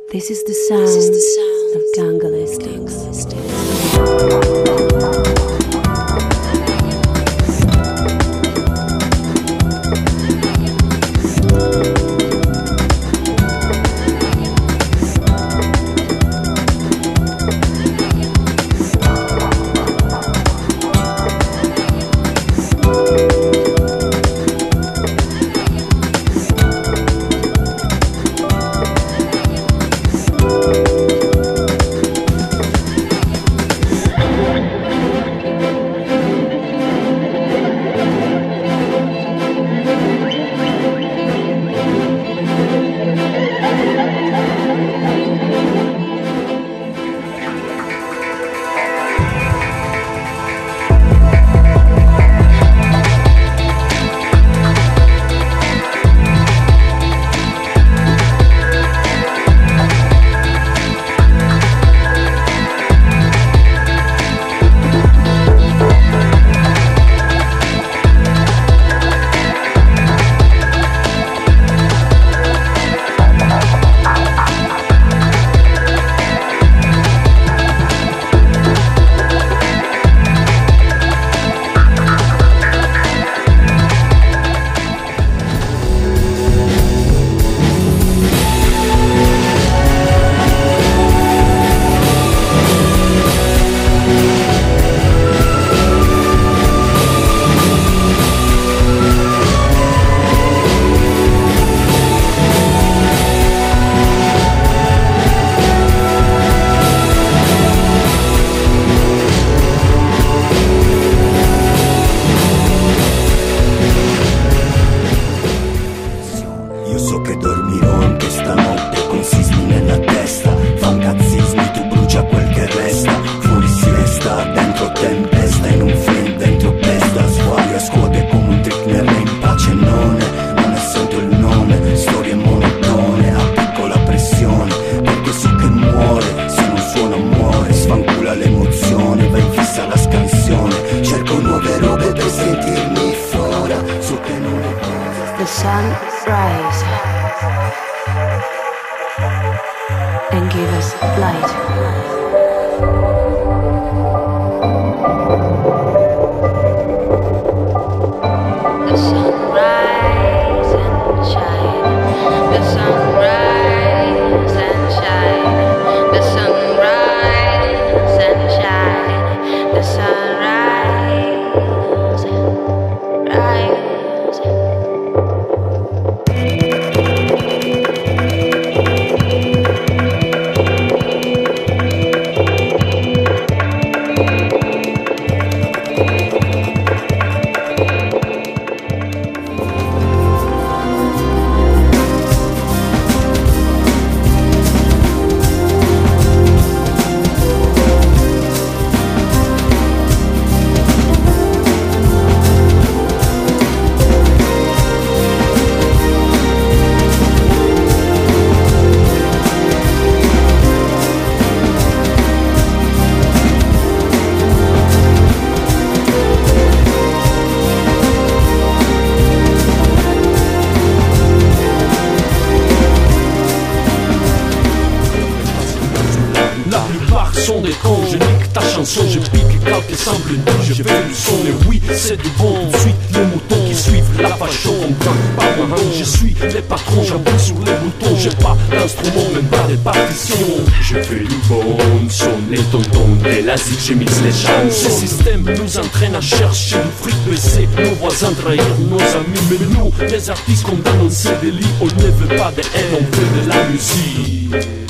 This is the sound of Gangalistics. Io so che dormirò anche stanotte con sismi nella testa, fangazzismi, tu brucia quel che resta, fuori siesta, dentro tempesta, in un film dentro pesta, squali a scuote come un trick nel re in pace non ne sento il nome, storie monotone, a piccola pressione, perché so che muore, se non suona muore, sfancula l'emozione, va in fissa la scansione, cerco nuove robe per sentirmi fuori, so che non è cosa. The sun rise and give us light. The sun rise and shine. The sun rise and shine. The sun rise and shine. The sun rise and rise. Sont des cons, je nique ta chanson, je pique quelques samples nus, je fais du son et oui, c'est du bon tout de suite, les moutons qui suivent la façon, on craque pas mon nom, je suis les patrons, j'appuie sur les boutons, j'ai pas d'instrument, même pas de partition. Je fais du bon son, les tontons, de la zik, je mixe les chants. Ce système nous entraîne à chercher du fric baissé, nos voisins trahir nos amis, mais nous, les artistes condamnent, on se délie, on ne veut pas de haine, on fait de la musique.